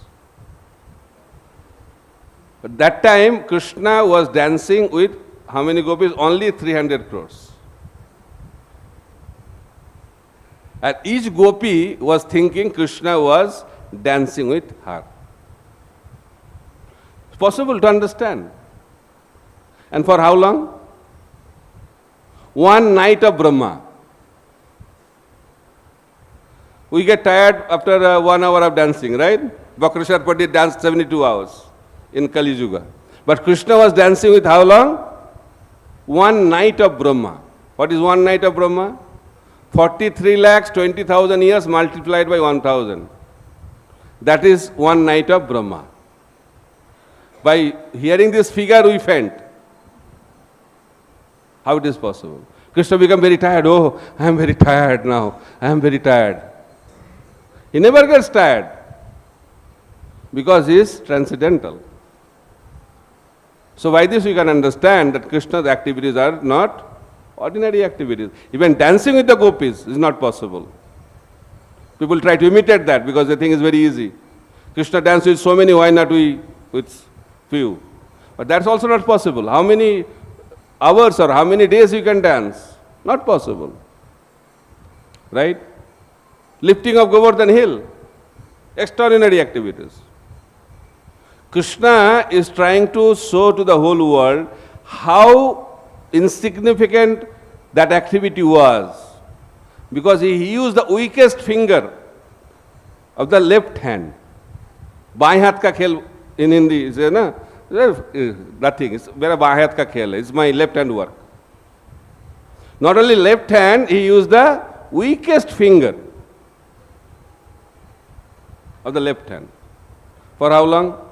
But that time, Krishna was dancing with how many gopis? Only 300 crores. And each gopi was thinking Krishna was dancing with her. It's possible to understand. And for how long? One night of Brahma. We get tired after 1 hour of dancing, right? Bhakrishar Pandit danced 72 hours in Kali Yuga. But Krishna was dancing with how long? One night of Brahma. What is one night of Brahma? 43 lakhs 20,000 years multiplied by 1,000. That is one night of Brahma. By hearing this figure, we faint. How it is possible? Krishna became very tired. Oh, I am very tired now. I am very tired. He never gets tired because he is transcendental. So by this we can understand that Krishna's activities are not ordinary activities. Even dancing with the gopis is not possible. People try to imitate that because they think it's very easy. Krishna dances with so many, why not we with few? But that's also not possible. How many hours or how many days you can dance? Not possible. Right? Lifting of Govardhan Hill. Extraordinary activities. Krishna is trying to show to the whole world how insignificant that activity was. Because he used the weakest finger of the left hand. बाएं हाथ का खेल in Hindi is nothing. It's मेरा बाएं हाथ का खेल है. It's my left hand work. Not only left hand, he used the weakest finger of the left hand. For how long?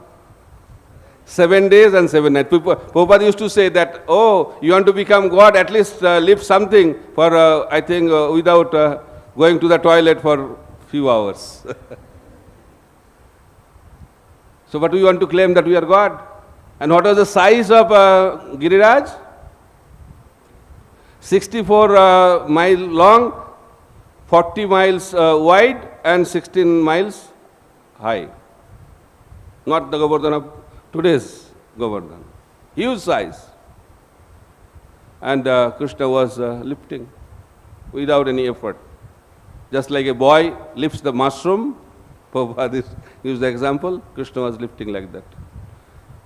7 days and 7 nights. Prabhupada used to say that, oh, you want to become God, at least live something for, I think, without going to the toilet for few hours. So, but we want to claim that we are God. And what was the size of Giriraj? 64 miles long, 40 miles wide, and 16 miles high. Not the Govardhan of today's Govardhan. Huge size. And Krishna was lifting without any effort. Just like a boy lifts the mushroom, Prabhupada used the example, Krishna was lifting like that.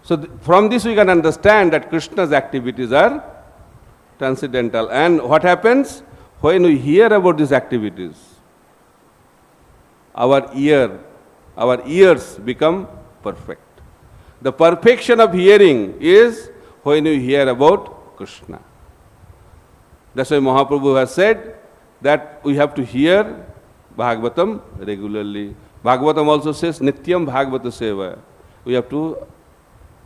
So from this we can understand that Krishna's activities are transcendental. And what happens when we hear about these activities? Our ears become perfect. The perfection of hearing is when you hear about Krishna. That's why Mahaprabhu has said that we have to hear Bhagavatam regularly. Bhagavatam also says, Nityam Bhagavata Seva. We have to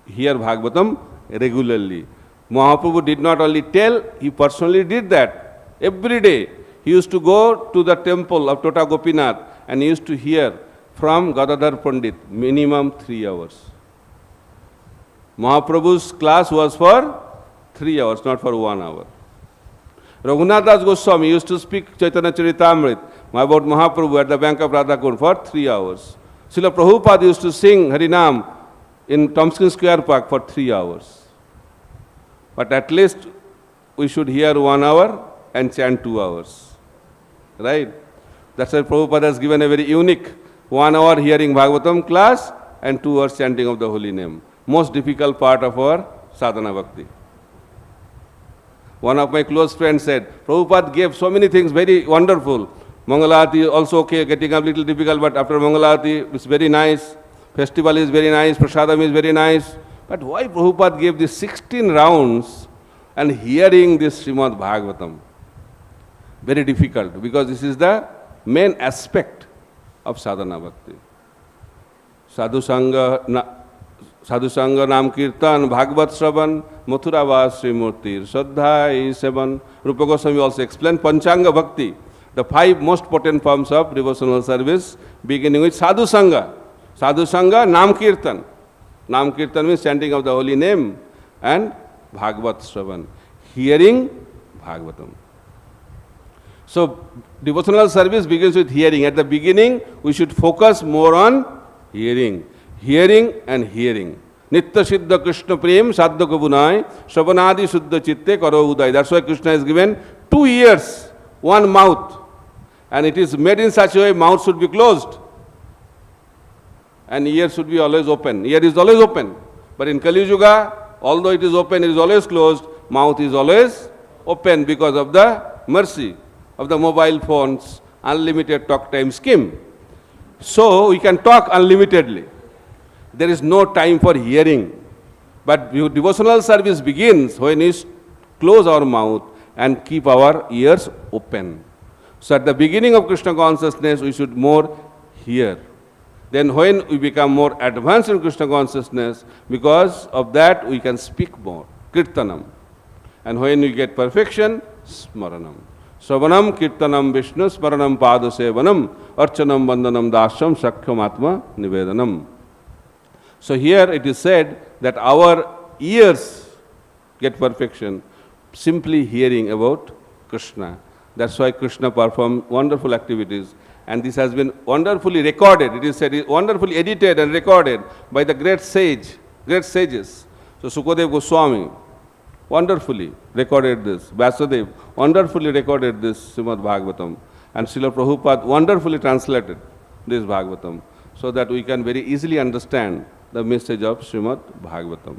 hear Bhagavatam regularly. Mahaprabhu did not only tell, he personally did that. Every day he used to go to the temple of Tota Gopinath and he used to hear from Gadadhar Pandit, minimum 3 hours. Mahaprabhu's class was for 3 hours, not for 1 hour. Raghunath Das Goswami used to speak Chaitanya Charitamrita about Mahaprabhu at the bank of Radhakund for 3 hours. Srila Prabhupada used to sing Harinam in Tompkins Square Park for 3 hours. But at least we should hear 1 hour and chant 2 hours. Right? That's why Prabhupada has given a very unique 1 hour hearing Bhagavatam class and 2 hours chanting of the holy name. Most difficult part of our sadhana bhakti. One of my close friends said, Prabhupada gave so many things very wonderful. Mangalati also okay, getting a little difficult, but after Mangalati it's very nice. Festival is very nice, Prasadam is very nice. But why Prabhupada gave these 16 rounds and hearing this Srimad Bhagavatam? Very difficult, because this is the main aspect of sadhana bhakti. Sadhu Sangha Nam Kirtan, Bhagavat Shravan, Mathura Vas Sri Murtir, Shraddha Sevan. Rupa Goswami also explained Panchanga Bhakti, the 5 most potent forms of devotional service, beginning with Sadhu Sangha. Sadhu Sangha, Nam Kirtan. Nam Kirtan means chanting of the holy name, and Bhagavat Shravan, hearing Bhagavatam. So, devotional service begins with hearing. At the beginning, we should focus more on hearing. Hearing and hearing. Nitya Siddha Krishna Prem Sadhya Kabunai Shravanadi Suddha Chitte Karo Udai. That's why Krishna has given 2 ears, 1 mouth. And it is made in such a way, mouth should be closed. And ear should be always open. Ear is always open. But in Kali Yuga, although it is open, it is always closed. Mouth is always open because of the mercy of the mobile phones, unlimited talk time scheme. So we can talk unlimitedly. There is no time for hearing. But devotional service begins when we close our mouth and keep our ears open. So at the beginning of Krishna consciousness, we should more hear. Then when we become more advanced in Krishna consciousness, because of that we can speak more, kirtanam. And when we get perfection, smaranam. Sravanam, kirtanam, Vishnu, smaranam, padasevanam, archanam, vandanam, dasham, sakhyam, atma, nivedanam. So here it is said that our ears get perfection simply hearing about Krishna. That's why Krishna performed wonderful activities. And this has been wonderfully recorded. It is said, wonderfully edited and recorded by the great sages. So Sukadev Goswami wonderfully recorded this. Vasudev wonderfully recorded this Srimad Bhagavatam. And Srila Prabhupada wonderfully translated this Bhagavatam, so that we can very easily understand the message of Srimad Bhagavatam.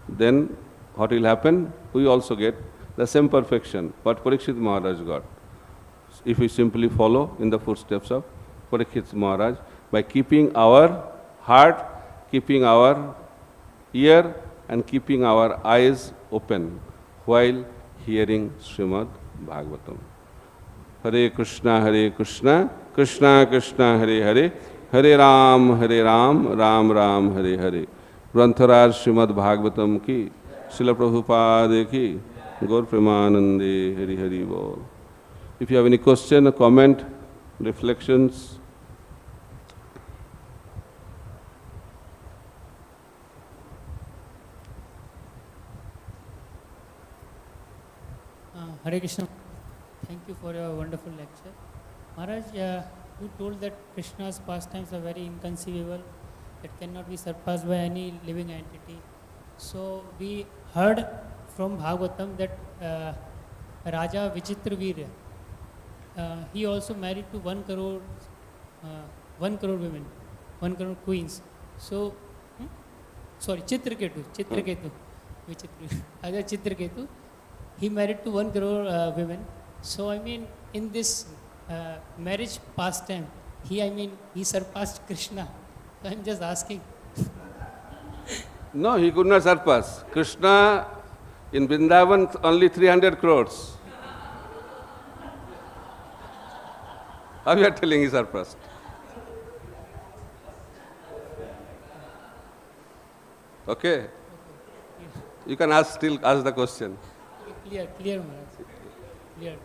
Then what will happen? We also get the same perfection what Parikshit Maharaj got. If we simply follow in the footsteps of Parikshit Maharaj by keeping our heart, keeping our ear and keeping our eyes open while hearing Srimad Bhagavatam. Hare Krishna, Krishna Krishna, Hare Hare, Hare Ram, Ram Ram, Hare Hare. ग्रंथराज Shrimad Bhagavatam की, श्रील प्रभुपाद की, गौर प्रेमानंदे, हरि हरि बोल. If you have any question, a comment, reflections. Hare Krishna. Thank you for your wonderful lecture. Maharaj, you told that Krishna's pastimes are very inconceivable, that cannot be surpassed by any living entity. So we heard from Bhagavatam that Raja Vichitravirya, he also married to 1 crore women, 1 crore queens. So, Chitraketu, Raja Chitraketu, he married to 1 crore women. So I mean, in this marriage pastime, he surpassed Krishna. So I'm just asking. No, he could not surpass. Krishna in Vrindavan only 300 crores. How you are telling he surpassed? Okay. You can still ask the question. Clear, Maharaj. Clear.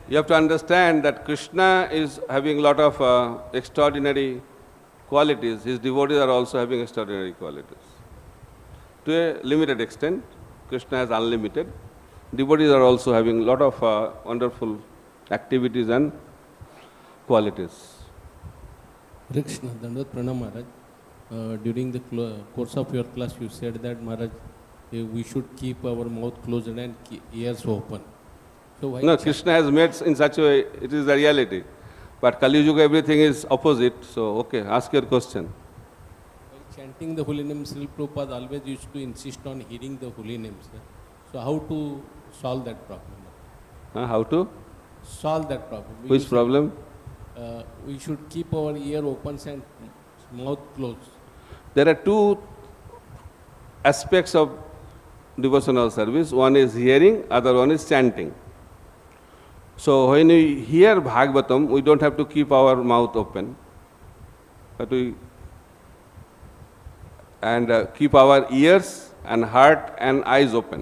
You have to understand that Krishna is having a lot of extraordinary qualities. His devotees are also having extraordinary qualities. To a limited extent, Krishna is unlimited. Devotees are also having a lot of wonderful activities and qualities. Krishna, Dandavat Pranam Maharaj. During the course of your class, you said that Maharaj, we should keep our mouth closed and ears open. So why No, Krishna has made in such a way, it is the reality. But Kali Yuga, everything is opposite. So, okay, ask your question. While chanting the holy names, Srila Prabhupada always used to insist on hearing the holy names. So how to solve that problem? How to? Solve that problem. Which problem? We should keep our ear open and mouth closed. There are two aspects of devotional service. One is hearing, other one is chanting. So when we hear Bhagavatam, we don't have to keep our mouth open, but keep our ears and heart and eyes open.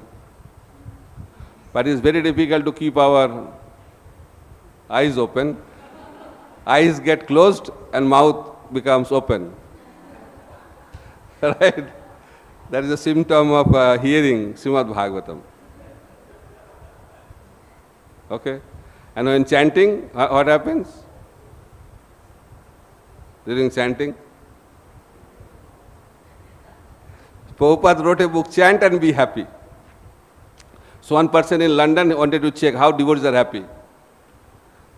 But it's very difficult to keep our eyes open. Eyes get closed and mouth becomes open. Right? That is a symptom of hearing Srimad Bhagavatam. Okay? And when chanting, what happens? During chanting? Prabhupada wrote a book, Chant and Be Happy. So one person in London wanted to check how devotees are happy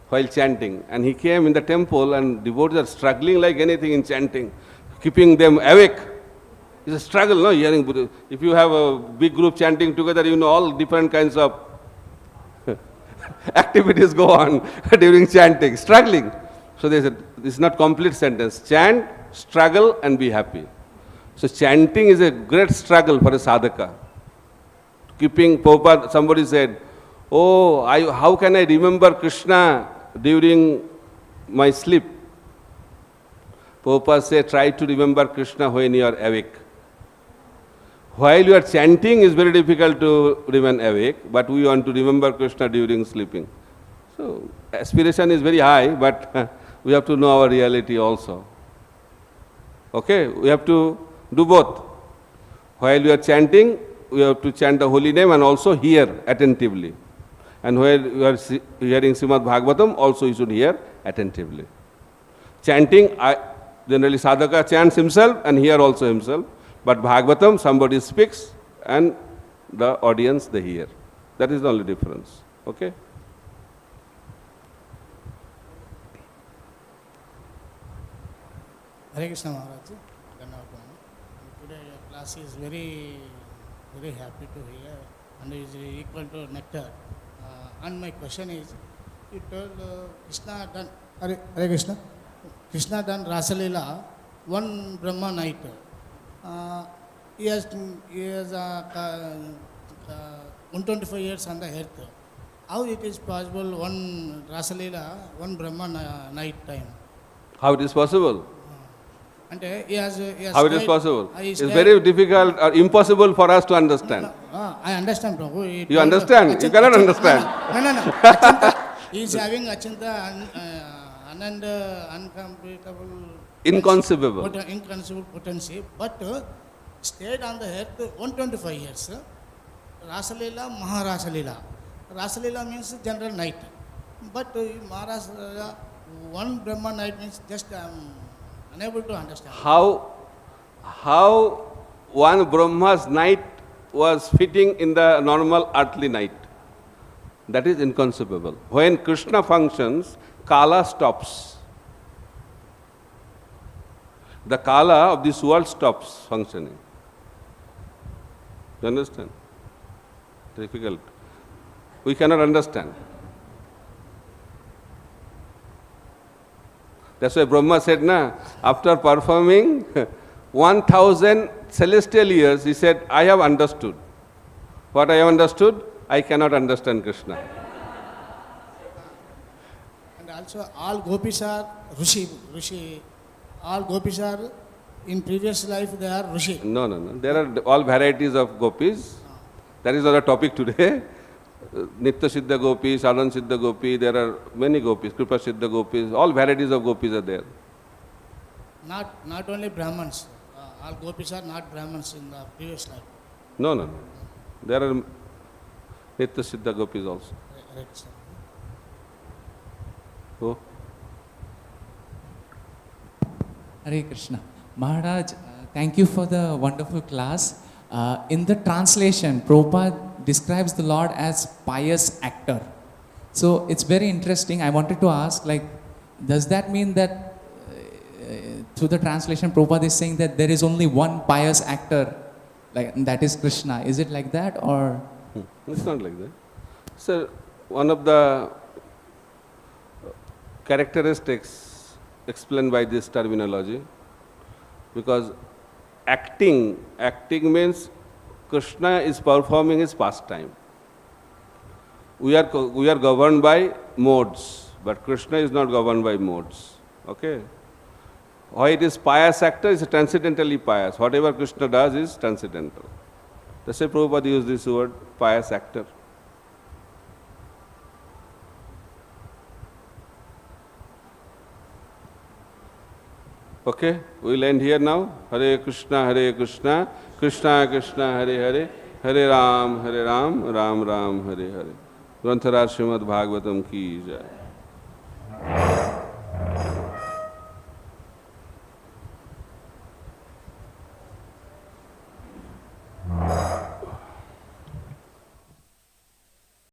while chanting. And he came in the temple and devotees are struggling like anything in chanting, keeping them awake. It's a struggle, no? Hearing Buddha. If you have a big group chanting together, you know all different kinds of activities go on during chanting, struggling. So they said, this is not complete sentence. Chant, struggle and be happy. So chanting is a great struggle for a sadhaka. Keeping Prabhupada, somebody said, how can I remember Krishna during my sleep? Prabhupada said, try to remember Krishna when you are awake. While you are chanting, it's very difficult to remain awake, but we want to remember Krishna during sleeping. So, aspiration is very high, but we have to know our reality also. Okay? We have to do both. While you are chanting, we have to chant the holy name and also hear attentively. And while you are hearing Srimad Bhagavatam, also you should hear attentively. Chanting, generally sadhaka chants himself and hear also himself. But Bhagavatam, somebody speaks and the audience, they hear. That is the only difference. Okay? Hare Krishna Maharaj. Today your class is very, very happy to hear and is equal to nectar. And my question is, you told Krishna done, Hare Krishna, Krishna done Rasa Leela, one Brahma night. He has 125 years on the earth. How it is possible one Rasa Leela, one Brahma night time? How it is possible? How it is possible? It's very difficult or impossible for us to understand. I understand, Prabhu. You understand? You cannot understand. No. Achanta, he is having Achanta uncomparable, Inconceivable. Inconceivable potency, but stayed on the earth 125 years. Rasalila, Maharasalila. Rasalila means general night. But Maharaj, one Brahma night means just unable to understand. How one Brahma's night was fitting in the normal earthly night? That is inconceivable. When Krishna functions, Kala stops. The Kala of this world stops functioning. You understand? Difficult. We cannot understand. That's why Brahma said, after performing 1000 celestial years, he said, I have understood. What I have understood? I cannot understand Krishna. And also, all gopis are Rishi. All gopis are, in previous life, they are Rishi. No. There are all varieties of gopis. That is not a topic today. Nitya Siddha gopis, Sadhana Siddha gopi, there are many gopis, Kripa Siddha gopis, all varieties of gopis are there. Not only Brahmins, all gopis are not Brahmins in the previous life. No. There are Nitya Siddha gopis also. Right, sir. Oh. Hare Krishna. Maharaj, thank you for the wonderful class. In the translation, Prabhupada describes the Lord as Pious Actor. So it's very interesting. I wanted to ask, does that mean that through the translation, Prabhupada is saying that there is only one pious actor, that is Krishna? Is it like that, or? It's not like that. So one of the characteristics explained by this terminology, because acting means Krishna is performing his pastime. We are governed by modes, but Krishna is not governed by modes. Okay? Why it is pious actor is transcendentally pious. Whatever Krishna does is transcendental. That's why Prabhupada used this word, pious actor. Okay, we'll end here now. Hare Krishna, Krishna Krishna, Hare Hare, Hare Ram, Ram Ram, Hare Hare. Grantharaj Srimad Bhagavatam ki jai.